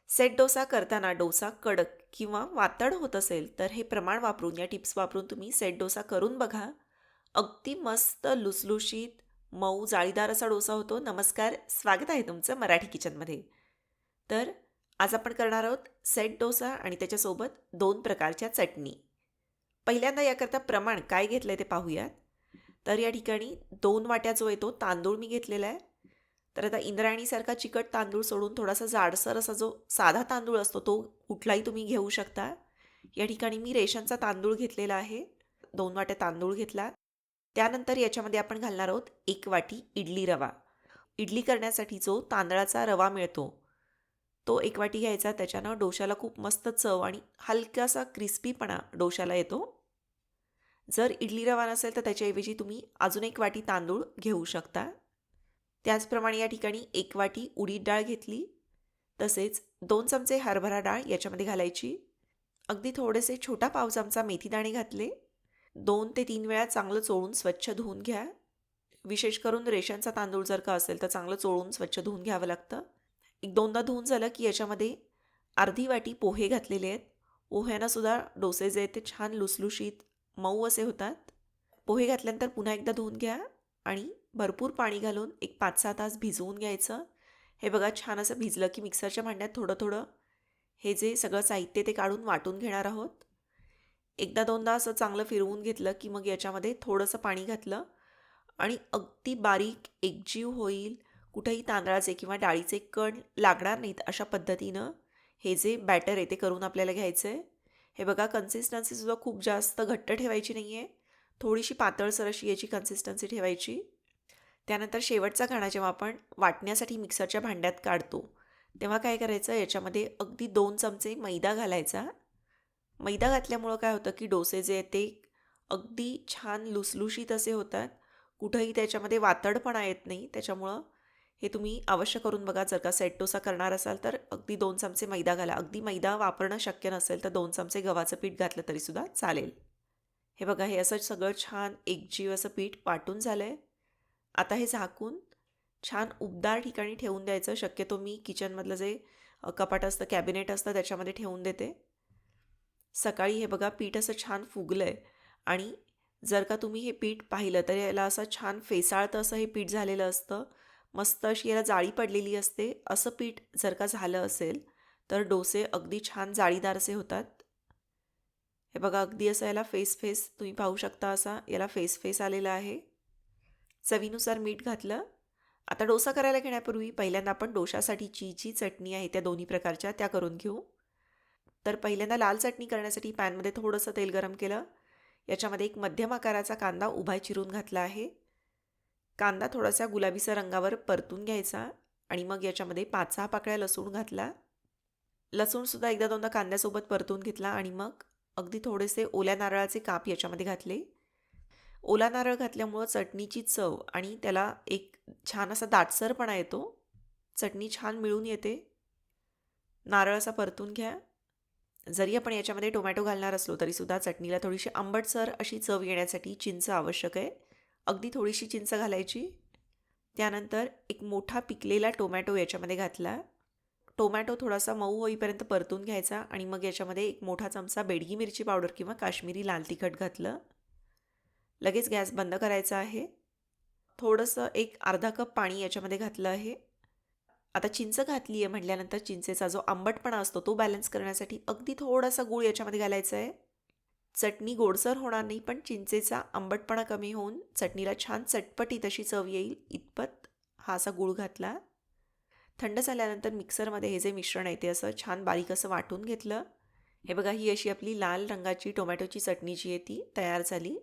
Set dosa करताना डोसा कडक किंवा वातड होत असेल तर हे प्रमाण वापरून या टिप्स वापरून तुम्ही सेट डोसा करून बघा. अगदी मस्त लुसलुशीत मऊ जाळीदार असा डोसा होतो. नमस्कार, स्वागत आहे तुमचं मराठी किचनमध्ये. तर आज आपण करणार आहोत सेट डोसा आणि त्याच्यासोबत दोन प्रकारच्या चटणी. पहिल्यांदा याकरता प्रमाण काय घेतलं आहे ते पाहूयात. तर या ठिकाणी 2 वाट्या जो आहे तो तांदूळ मी घेतलेला आहे. तर आता इंद्रायणीसारखा चिकट तांदूळ सोडून थोडासा जाडसर असा जो साधा तांदूळ असतो तो कुठलाही तुम्ही घेऊ शकता. या ठिकाणी मी रेशनचा तांदूळ घेतलेला आहे. 2 वाट्या तांदूळ घेतला. त्यानंतर याच्यामध्ये आपण घालणार आहोत 1 वाटी इडली रवा. इडली करण्यासाठी जो तांदळाचा रवा मिळतो, तो 1 वाटी घ्यायचा. त्याच्यानं डोशाला खूप मस्त चव आणि हलकासा क्रिस्पीपणा डोशाला येतो. जर इडली रवा नसेल तर त्याच्याऐवजी तुम्ही अजून 1 वाटी तांदूळ घेऊ शकता. त्याचप्रमाणे या ठिकाणी 1 वाटी उडीद डाळ घेतली. तसेच 2 चमचे हरभरा डाळ याच्यामध्ये घालायची. अगदी थोडेसे छोटा पाव चमचा मेथीदाणे घातले. 2 ते 3 वेळा चांगलं चोळून स्वच्छ धुवून घ्या. विशेष करून रेशनचा तांदूळ जर का असेल तर चांगलं चोळून स्वच्छ धुवून घ्यावं लागतं. एक दोनदा धुवून झालं की याच्यामध्ये अर्धी वाटी पोहे घातलेले आहेत. पोह्यानं सुद्धा डोसे जे आहेत ते छान लुसलुशीत मऊ असे होतात. पोहे घातल्यानंतर पुन्हा एकदा धुवून घ्या आणि भरपूर पाणी घालून एक 5-6 तास भिजवून घ्यायचं. हे बघा छान असं भिजलं की मिक्सरच्या भांड्यात थोडं थोडं हे जे सगळं साहित्य ते काढून वाटून घेणार आहोत. एकदा दोनदा असं चांगलं फिरवून घेतलं की मग याच्यामध्ये थोडंसं पाणी घातलं आणि अगदी बारीक एकजीव होईल, कुठेही तांदळाचे किंवा डाळीचे कण लागणार नाहीत अशा पद्धतीनं हे जे बॅटर आहे ते करून आपल्याला घ्यायचं आहे. हे बघा कन्सिस्टन्सीसुद्धा खूप जास्त घट्ट ठेवायची नाही आहे, थोडीशी पातळसर अशी याची कन्सिस्टन्सी ठेवायची. त्यानंतर शेवटचा घाणा जेव्हा आपण वाटण्यासाठी मिक्सरच्या भांड्यात काढतो तेव्हा काय करायचं, याच्यामध्ये अगदी 2 चमचे मैदा घालायचा. मैदा घातल्यामुळं काय होतं की डोसे जे आहेत ते अगदी छान लुसलुशीत असे होतात. कुठंही त्याच्यामध्ये वातडपणा येत नाही. त्याच्यामुळं हे तुम्ही अवश्य करून बघा. जर का सेट डोसा करणार असाल तर अगदी 2 चमचे मैदा घाला. अगदी मैदा वापरणं शक्य नसेल तर 2 चमचे गव्हाचं पीठ घातलं तरीसुद्धा चालेल. हे बघा हे असं सगळं छान एकजीव असं पीठ वाटून झालं आहे. आता हे झाकून छान उबदार ठिकाणी ठेवून द्यायचं. शक्यतो मी किचनमधलं जे कपाट असतं, कॅबिनेट असतं त्याच्यामध्ये ठेवून देते. सकाळी हे बघा पीठ असं छान फुगलं आहे आणि जर का तुम्ही हे पीठ पाहिलं तर याला असं छान फेसाळतं असं हे पीठ झालेलं असतं. मस्त अशी याला जाळी पडलेली असते. असं पीठ जर का झालं असेल तर डोसे अगदी छान जाळीदार असे होतात. हे बघा अगदी असं याला फेस फेस तुम्ही पाहू शकता, असा याला फेस फेस आलेला आहे. चवीनुसार मीठ घातलं. आता डोसा करायला घेण्यापूर्वी पहिल्यांदा आपण डोशासाठीची जी चटणी आहे त्या दोन्ही प्रकारच्या त्या करून घेऊ. तर पहिल्यांदा लाल चटणी करण्यासाठी पॅनमध्ये थोडंसं तेल गरम केलं. याच्यामध्ये एक मध्यम आकाराचा कांदा उभा चिरून घातला आहे. कांदा थोडासा गुलाबीचा रंगावर परतून घ्यायचा आणि मग याच्यामध्ये 5-6 पाकळ्या लसूण घातला. लसूणसुद्धा एकदा दोनदा कांद्यासोबत परतून घेतला आणि मग अगदी थोडेसे ओल्या नारळाचे काप याच्यामध्ये घातले. ओला नारळ घातल्यामुळं चटणीची चव आणि त्याला एक छान असा दाटसरपणा येतो. चटणी छान मिळून येते. नारळ असा परतून घ्या. जरी आपण याच्यामध्ये टोमॅटो घालणार असलो तरीसुद्धा चटणीला थोडीशी आंबटसर अशी चव येण्यासाठी चिंच आवश्यक आहे. अगदी थोडीशी चिंच घालायची. त्यानंतर एक मोठा पिकलेला टोमॅटो याच्यामध्ये घातला. टोमॅटो थोडासा मऊ होईपर्यंत परतून घ्यायचा आणि मग याच्यामध्ये एक मोठा चमचा बेडगी मिरची पावडर किंवा काश्मीरी लाल तिखट घातलं. लगेच गॅस बंद करायचा आहे. थोडंसं एक अर्धा कप पाणी याच्यामध्ये घातलं आहे. आता चिंच घातली आहे म्हटल्यानंतर चिंचेचा जो आंबटपणा असतो तो बॅलन्स करण्यासाठी अगदी थोडासा गूळ याच्यामध्ये घालायचा आहे. चटणी गोडसर होणार नाही, पण चिंचेचा आंबटपणा कमी होऊन चटणीला छान चटपटीत अशी चव येईल इतपत हा असा गूळ घातला. थंड झाल्यानंतर मिक्सरमध्ये हे जे मिश्रण आहे ते असं छान बारीक असं वाटून घेतलं. हे बघा ही अशी आपली लाल रंगाची टोमॅटोची चटणी जी आहे ती तयार झाली.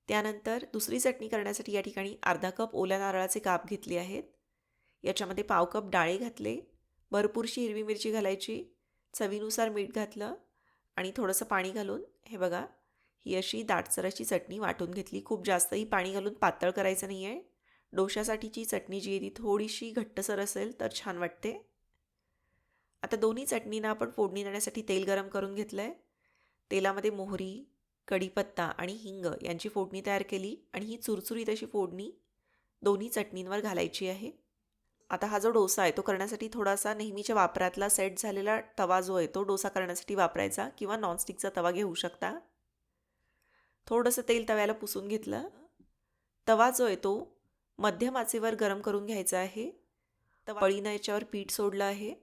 त्यानंतर दुसरी चटणी करण्यासाठी या ठिकाणी अर्धा कप ओल्या नारळाचे काप घेतले आहेत. याच्यामध्ये पाव कप डाळे घातले. भरपूरशी हिरवी मिरची घालायची. चवीनुसार मीठ घातलं आणि थोडंसं पाणी घालून हे बघा ही अशी दाटसर अशी चटणी वाटून घेतली. खूप जास्तही पाणी घालून पातळ करायचं नाही आहे. डोशासाठीची चटणी जी आहे ती थोडीशी घट्टसर असेल तर छान वाटते. आता दोन्ही चटणींना आपण फोडणी देण्यासाठी तेल गरम करून घेतलं आहे. तेलामध्ये मोहरी, कढीपत्ता आणि हिंग यांची फोडणी तयार केली आणि ही चुरचुरीत अशी फोडणी दोन्ही चटणींवर घालायची आहे. आता हा जो डोसा आहे तो करण्यासाठी थोडासा नेहमीच्या वापरातला सेट झालेला तवा जो आहे तो डोसा करण्यासाठी वापरायचा किंवा नॉनस्टिकचा तवा घेऊ शकता. थोडंसं तेल तव्याला पुसून घेतलं. तवा जो आहे तो मध्यम आचेवर गरम करून घ्यायचा आहे. पळीनं याच्यावर पीठ सोडलं आहे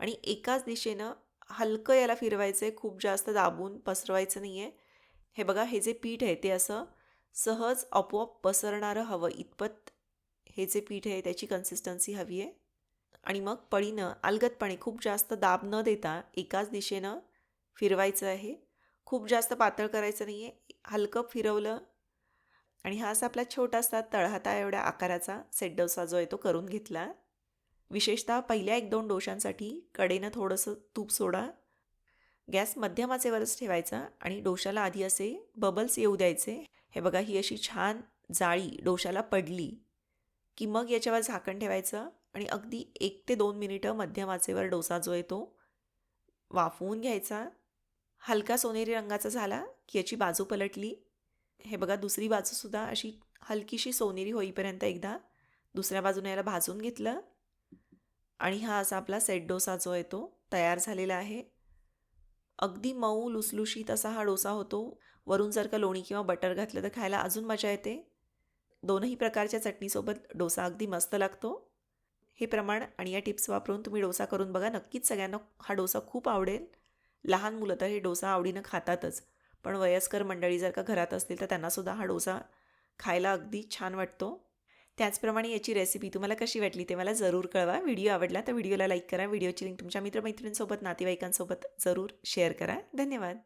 आणि एकाच दिशेनं हलकं याला फिरवायचं आहे, खूप जास्त दाबून पसरवायचं नाही आहे. हे बघा, हे जे पीठ आहे ते असं सहज आपोआप पसरणारं हवं इतपत हे जे पीठ आहे त्याची कन्सिस्टन्सी हवी आहे. आणि मग पळीनं अलगदपणे खूप जास्त दाब न देता एकाच दिशेनं फिरवायचं आहे. खूप जास्त पातळ करायचं नाही आहे, हलकं फिरवलं आणि हा असा आपला छोटासा तळहाता एवढ्या आकाराचा सेट डोसा जो आहे तो करून घेतला. विशेषतः पहिल्या 1-2 डोशांसाठी कडेनं थोडंसं तूप सोडा. गॅस मध्यम आचेवरच ठेवायचा आणि डोशाला आधी असे बबल्स येऊ द्यायचे. हे बघा, ही अशी छान जाळी डोशाला पडली की मग याच्यावर झाकण ठेवायचं आणि अगदी 1 ते 2 मिनिटं मध्यम आचेवर डोसा जो आहे तो वाफवून घ्यायचा. हलका सोनेरी रंगाचा झाला की याची बाजू पलटली. हे बघा, दुसरी बाजूसुद्धा अशी हलकीशी सोनेरी होईपर्यंत एकदा दुसऱ्या बाजूने याला भाजून घेतलं आणि हा असा आपला सेट डोसा जो आहे तो तयार झालेला आहे. अगदी मऊ लुसलुशीत असा हा डोसा होतो. वरून जर का लोणी किंवा बटर घातलं तर खायला अजून मजा येते. दोनही प्रकारच्या चटणीसोबत डोसा अगदी मस्त लागतो. हे प्रमाण आणि या टिप्स वापरून तुम्ही डोसा करून बघा. नक्कीच सगळ्यांना हा डोसा खूप आवडेल. लहान मुलं तर हे डोसा आवडीनं खातातच, पण वयस्कर मंडळी जर का घरात असतील तर त्यांनासुद्धा हा डोसा खायला अगदी छान वाटतो. त्याचप्रमाणे याची रेसिपी तुम्हाला कशी वाटली ते मला जरूर कळवा. व्हिडिओ आवडला तर व्हिडिओला लाईक करा. व्हिडिओची लिंक तुमच्या मित्रमैत्रिणींसोबत, नातेवाईकांसोबत जरूर शेअर करा. धन्यवाद.